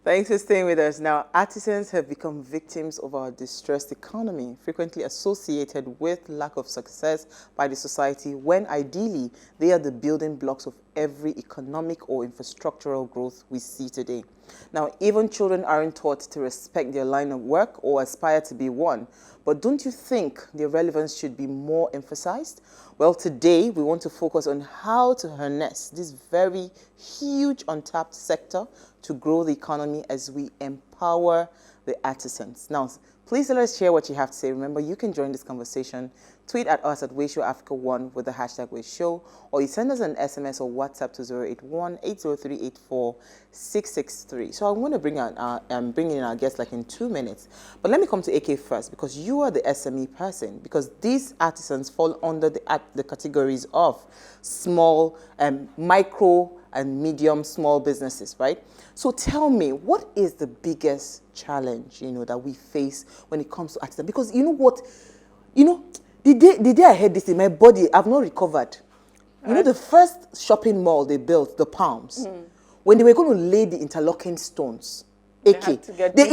Thanks for staying with us. Now, artisans have become victims of our distressed economy, frequently associated with lack of success by the society when ideally they are the building blocks of every economic or infrastructural growth we see today. Now, even children aren't taught to respect their line of work or aspire to be one. But don't you think their relevance should be more emphasized? Well, today we want to focus on how to harness this very huge untapped sector to grow the economy as we empower the artisans. Now, please let us share what you have to say. Remember, you can join this conversation. Tweet at us at WayShowAfrica1 with the hashtag WayShow, or you send us an SMS or WhatsApp to 081-803-84663. So I'm going to bring in our guest like in 2 minutes. But let me come to AK first, because you are the SME person, because these artisans fall under the categories of small, micro, and medium small businesses, right? So tell me, what is the biggest challenge, that we face when it comes to artisans? Because you know what, the day I heard this in my body, I've not recovered. The first shopping mall they built, the Palms, when they were going to lay the interlocking stones, they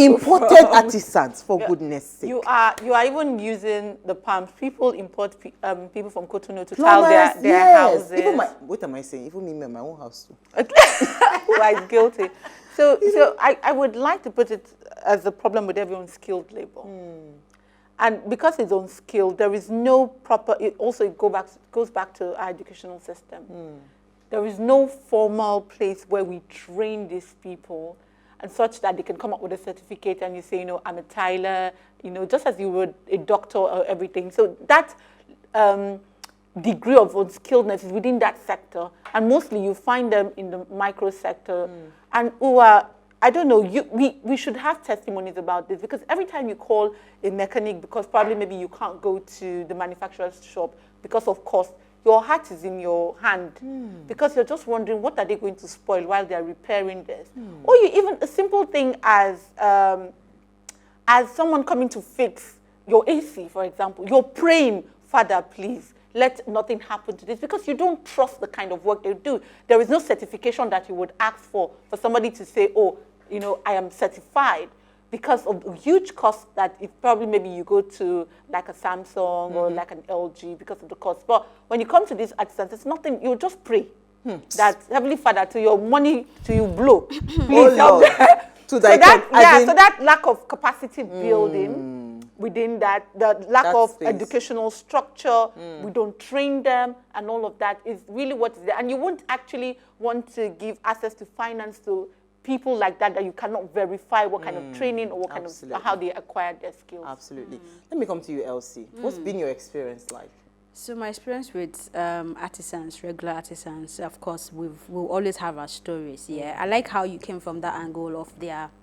imported artisans, for goodness sake. You are even using the Palms. People import people from Cotonu to tile their houses. Even what am I saying? Even me in my own house too. Like guilty. So I would like to put it as a problem with everyone's skilled labor. And because it's unskilled, there is no proper, it goes back to our educational system. There is no formal place where we train these people and such that they can come up with a certificate and you say, I'm a tiler, just as you would a doctor or everything. So that degree of unskilledness is within that sector. And mostly you find them in the micro sector. And who are, I don't know, we should have testimonies about this, because every time you call a mechanic, because probably maybe you can't go to the manufacturer's shop because of cost, your heart is in your hand, because you're just wondering what are they going to spoil while they're repairing this. Or even a simple thing as someone coming to fix your AC, for example, you're praying, Father, please, let nothing happen to this, because you don't trust the kind of work they do. There is no certification that you would ask for somebody to say, I am certified, because of the huge cost that if probably maybe you go to like a Samsung or like an LG because of the cost. But when you come to these artisans, it's nothing, you just pray that Heavenly Father, to your money, to you blow. Please help them. So that lack of capacity building within that, the lack of educational structure, we don't train them, and all of that is really what is there. And you won't actually want to give access to finance to people like that you cannot verify what kind of training or what kind of how they acquired their skills. Absolutely. Let me come to you, Elsie. What's been your experience like? So my experience with artisans, regular artisans, of course, we'll always have our stories. Yeah, I like how you came from that angle of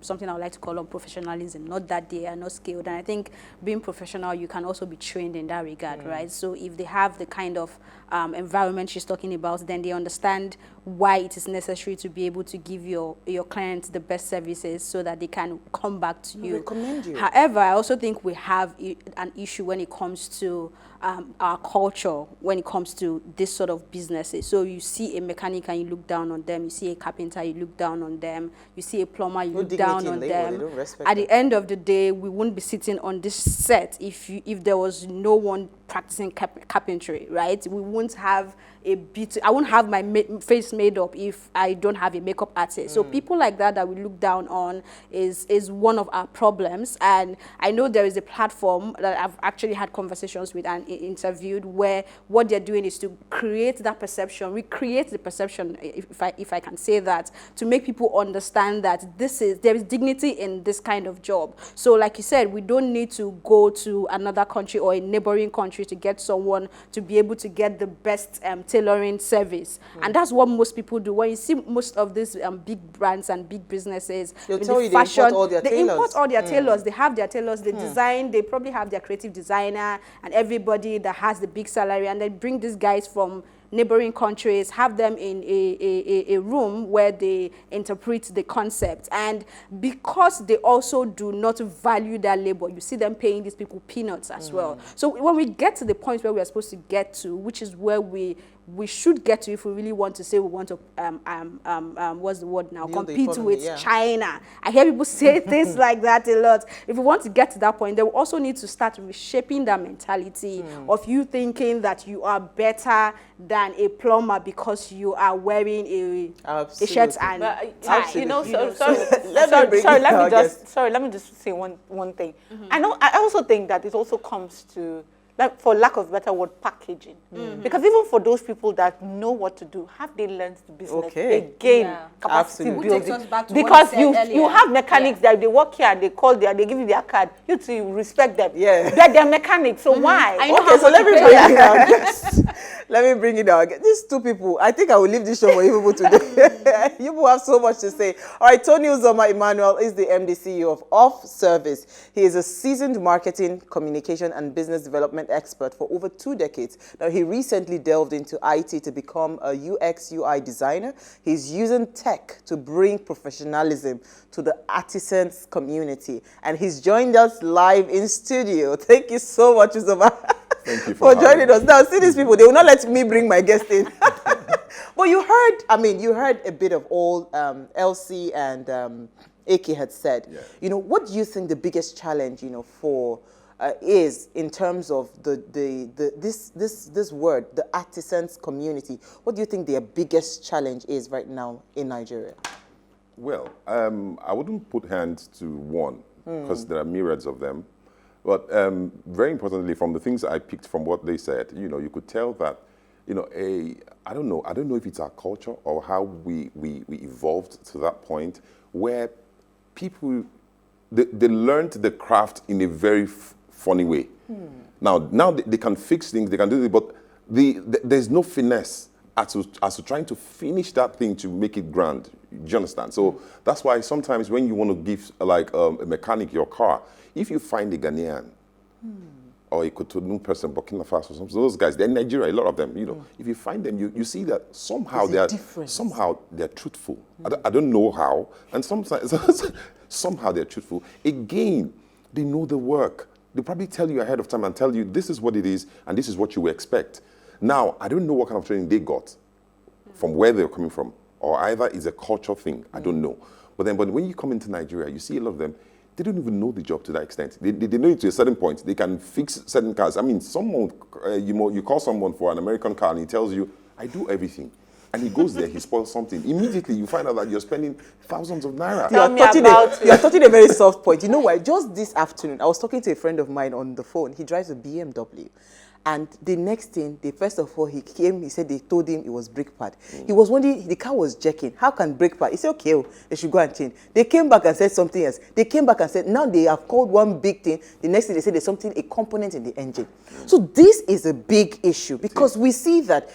something I would like to call professionalism. Not that they are not skilled, and I think being professional, you can also be trained in that regard, right? So if they have the kind of environment she's talking about, then they understand why it is necessary to be able to give your clients the best services so that they can come back to you. Recommend you. However, I also think we have an issue when it comes to our culture, when it comes to this sort of businesses. So you see a mechanic and you look down on them. You see a carpenter, you look down on them. You see a plumber, you look down on them. At the end of the day, we wouldn't be sitting on this set if there was no one practicing carpentry, right? We wouldn't have I won't have my face made up if I don't have a makeup artist. So people like that we look down on is one of our problems. And I know there is a platform that I've actually had conversations with and interviewed where what they're doing is to create that perception, recreate the perception, if I can say that, to make people understand that there is dignity in this kind of job. So like you said, we don't need to go to another country or a neighboring country to get someone to be able to get the best tailoring service. And that's what most people do. When you see most of these big brands and big businesses, they'll tell you fashion, they import all their tailors. They have their tailors, they design, they probably have their creative designer and everybody that has the big salary, and they bring these guys from neighboring countries, have them in a room where they interpret the concept. And because they also do not value their labor, you see them paying these people peanuts as well. So when we get to the point where we are supposed to get to, which is where we we should get to if we really want to say we want to, what's the word now, Build the compete economy, with yeah. China. I hear people say things like that a lot. If we want to get to that point, then we also need to start reshaping that mentality of you thinking that you are better than a plumber because you are wearing a shirt and But, tie. you know, You let me just say one thing. I also think that it also comes to, like, for lack of better word, packaging. Because even for those people that know what to do, have they learned the business again? Capacity Absolutely. Who takes building. us back to Because what you said you earlier. have mechanics that they work here, they call there, they give you their card. You to respect them. Yeah. They're mechanics. So why? I know Okay, so how let me much bring you it pay. down. Yes. Let me bring it down. These two people, I think I will leave this show for you people today. You people have so much to say. All right, Uzoma Emmanuel is the MD CEO of Offerservice. He is a seasoned marketing, communication, and business development expert for over 2 decades. Now, he recently delved into IT to become a UX UI designer. He's using tech to bring professionalism to the artisans community. And he's joined us live in studio. Thank you so much, Uzoma. Thank you for joining us. Now, see these people, they will not let me bring my guest in. But you heard a bit of all LC and AK had said. Yeah. You know, what do you think the biggest challenge, for is in terms of this word, the artisans community? What do you think their biggest challenge is right now in Nigeria? Well, I wouldn't put hands to one because there are myriads of them. But very importantly, from the things I picked from what they said, you could tell that, I don't know if it's our culture or how we evolved to that point where people, they learned the craft in a very funny way. Now they can fix things, they can do it, but there's no finesse as to trying to finish that thing to make it grand. Do you understand? So that's why sometimes when you want to give like a mechanic your car, if you find a Ghanaian or a Cotonu person, Burkina Faso, or something, those guys, they're in Nigeria, a lot of them, if you find them, you see that somehow they're truthful. I don't know how, and sometimes somehow they're truthful. Again, they know the work. They probably tell you ahead of time and tell you this is what it is and this is what you will expect. Now, I don't know what kind of training they got from where they're coming from, or either it's a cultural thing, I don't know. But when you come into Nigeria, you see a lot of them, they don't even know the job to that extent. They know it to a certain point. They can fix certain cars. I mean, someone, you call someone for an American car and he tells you, I do everything. And he goes there, he spoils something. Immediately, you find out that you're spending thousands of naira. You're touching a very soft point. You know why? Just this afternoon, I was talking to a friend of mine on the phone. He drives a BMW. And the next thing, first of all, he came, he said they told him it was brake pad. He was wondering, the car was jerking. How can brake pad? He said, okay, they should go and change. They came back and said something else. They came back and said, now they have called one big thing. The next thing they said there's something, a component in the engine. So this is a big issue because we see that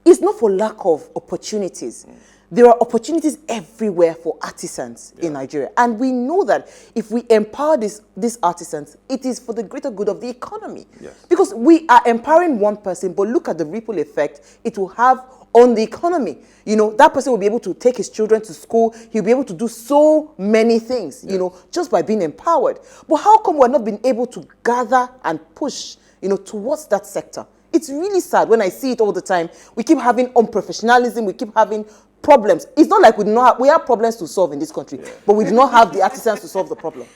it's not for lack of opportunities. There are opportunities everywhere for artisans in Nigeria. And we know that if we empower these artisans, it is for the greater good of the economy. Yes. Because we are empowering one person, but look at the ripple effect it will have on the economy. That person will be able to take his children to school. He'll be able to do so many things, just by being empowered. But how come we're not being able to gather and push, towards that sector? It's really sad when I see it all the time. We keep having unprofessionalism. We keep having problems. It's not like we have problems to solve in this country, but we do not have the artisans to solve the problem.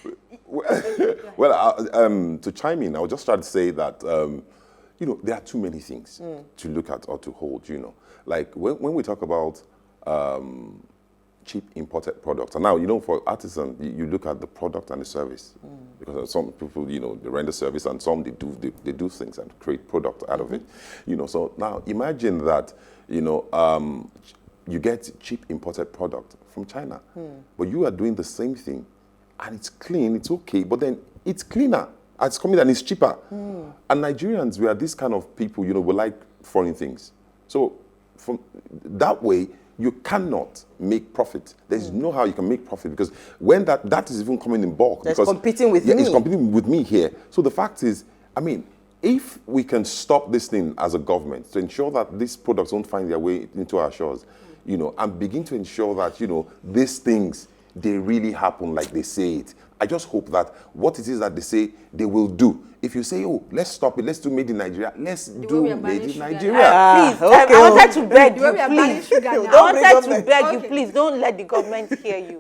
Well, to chime in, I was just trying to say that, there are too many things to look at or to hold, Like when we talk about cheap imported products, and now, for artisans, you look at the product and the service. Because some people, they render service and some they do things and create product out of it. So now imagine that, you get cheap imported product from China, but you are doing the same thing, and it's clean, it's okay, but then it's cleaner, it's coming and it's cheaper. And Nigerians, we are this kind of people, we like foreign things. So from that way, you cannot make profit. There's no how you can make profit because when that is even coming in bulk. It's competing with me. It's competing with me here. So the fact is, if we can stop this thing as a government to ensure that these products don't find their way into our shores, and begin to ensure that, these things, they really happen like they say it. I just hope that what it is that they say they will do. If you say, oh, let's stop it, let's do made in Nigeria, let's do made in Nigeria. Please, I wanted to beg you, please. I wanted to beg you, please, don't let the government hear you.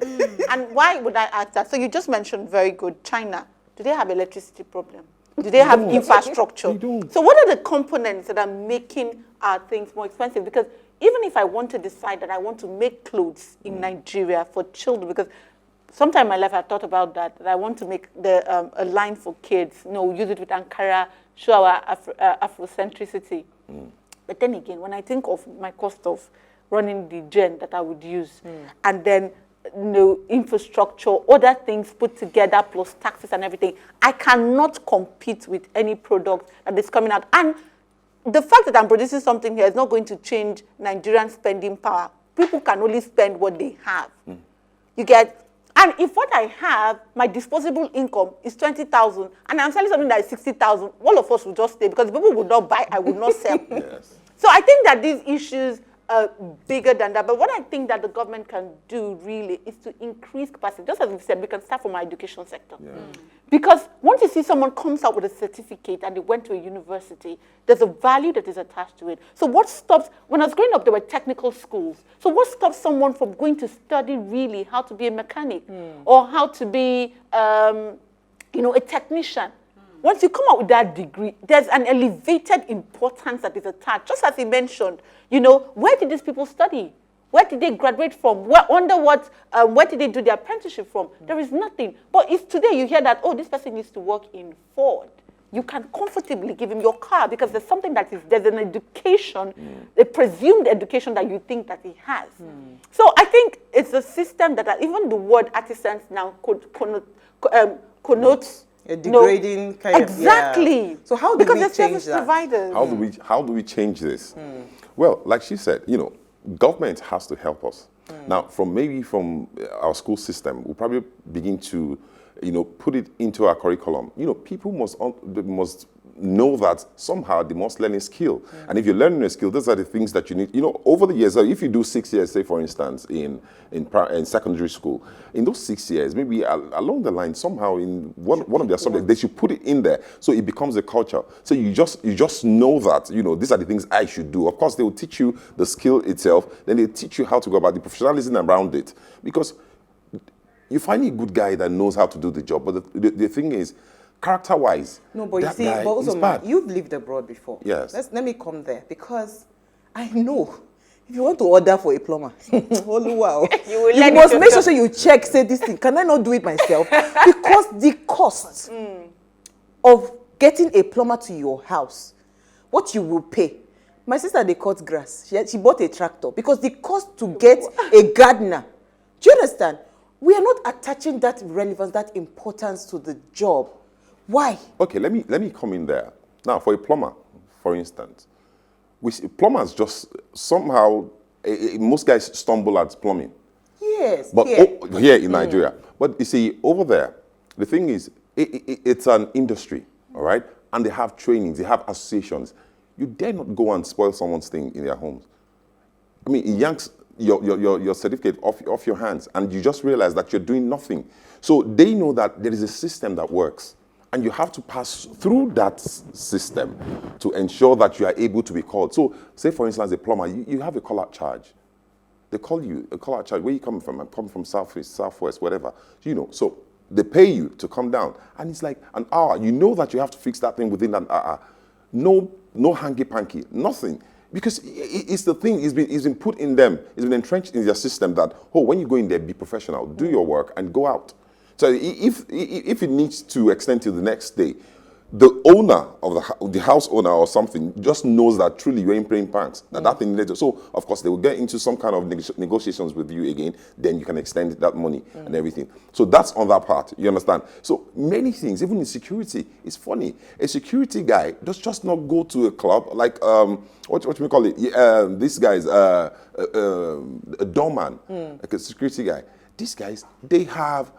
And why would I ask that? So you just mentioned very good, China. Do they have electricity problem? Do they have infrastructure? They don't. So what are the components that are making our things more expensive? Because even if I want to decide that I want to make clothes in Nigeria for children, because sometime in my life I thought about that I want to make a line for kids, use it with Ankara, show our Afrocentricity. But then again, when I think of my cost of running the gen that I would use, and then infrastructure, other things put together, plus taxes and everything, I cannot compete with any product that is coming out. And the fact that I'm producing something here is not going to change Nigerian spending power. People can only spend what they have. You get? And if what I have, my disposable income is 20,000, and I'm selling something that is 60,000, all of us will just stay because people would not buy, I would not sell. Yes. So I think that these issues are bigger than that. But what I think that the government can do really is to increase capacity. Just as we said, we can start from our education sector. Yeah. Because once you see someone comes out with a certificate and they went to a university, there's a value that is attached to it. So what stops, when I was growing up, there were technical schools. So what stops someone from going to study really how to be a mechanic or how to be, a technician? Once you come out with that degree, there's an elevated importance that is attached. Just as he mentioned, where did these people study? Where did they graduate from? Where did they do their apprenticeship from? There is nothing. But if today you hear that, this person used to work in Ford, you can comfortably give him your car because there's something there's an education, a presumed education that you think that he has. So I think it's a system that even the word artisans now connotes a degrading kind exactly. of... Yeah. So how do we change that? Providers. How do we change this? Well, like she said, government has to help us. Now, from our school system, we'll probably begin to, put it into our curriculum. People must know that somehow they must learn a skill. And if you're learning a skill, those are the things that you need. Over the years, if you do 6 years, say for instance, in secondary school, in those 6 years, maybe along the line, somehow in one of their subjects, they should put it in there so it becomes a culture. So you just know that, these are the things I should do. Of course, they will teach you the skill itself, then they teach you how to go about the professionalism around it. Because you find a good guy that knows how to do the job, but the thing is, character-wise, no, but you see, you've lived abroad before. Yes. Let me come there because I know if you want to order for a plumber, wow, you must make sure you check. Say this thing, can I not do it myself? Because the cost of getting a plumber to your house, what you will pay. My sister, they cut grass. She bought a tractor because the cost to get a gardener. Do you understand? We are not attaching that relevance, that importance to the job. Why? Okay, let me come in there. Now, for a plumber, for instance, plumbers just somehow, most guys stumble at plumbing. Yes. But here in Nigeria. But you see, over there, the thing is, it's an industry, all right? And they have trainings, they have associations. You dare not go and spoil someone's thing in their homes. I mean, it yanks your certificate off your hands, and you just realize that you're doing nothing. So they know that there is a system that works. And you have to pass through that system to ensure that you are able to be called. So, say for instance, a plumber, you have a call-out charge. They call you a call-out charge. Where are you coming from? I'm coming from Southeast, Southwest, whatever. So they pay you to come down. And it's like an hour. You know that you have to fix that thing within an hour. No hanky-panky, nothing. Because it's the thing, it's been put in them, it's been entrenched in their system that, when you go in there, be professional, do your work, and go out. So if it needs to extend to the next day, the owner of the house owner or something just knows that truly you ain't paying pants. That thing later. So of course they will get into some kind of negotiations with you again. Then you can extend that money and everything. So that's on that part. You understand? So many things, even in security, it's funny. A security guy does just not go to a club like what we call it. This guy's a doorman, like a security guy. These guys, they have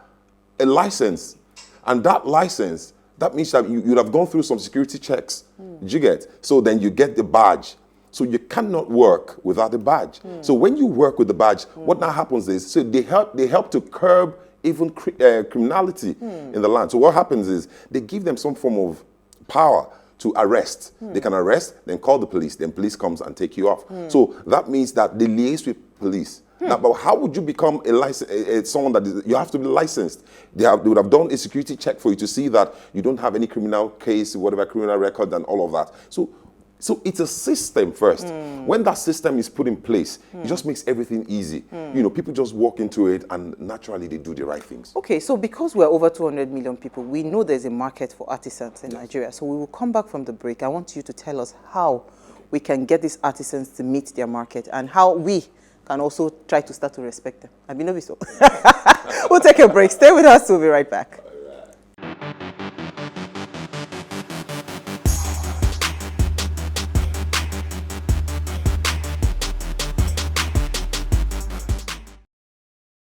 a license, and that license, that means that you'd have gone through some security checks. Did you get? So then you get the badge. So you cannot work without the badge. So when you work with the badge, what now happens is, so they help to curb even criminality in the land. So what happens is they give them some form of power to arrest. They can arrest, then call the police, then police comes and take you off. So that means that they liaise with police. Now, but how would you become someone that you have to be licensed? They would have done a security check for you to see that you don't have any criminal case, whatever criminal record and all of that. So it's a system first. When that system is put in place, it just makes everything easy. You know, people just walk into it and naturally they do the right things. Okay, so because we're over 200 million people, we know there's a market for artisans in Nigeria. So we will come back from the break. I want you to tell us how we can get these artisans to meet their market and how we can also try to start to respect them. I mean, no, so. We'll take a break. Stay with us. We'll be right back.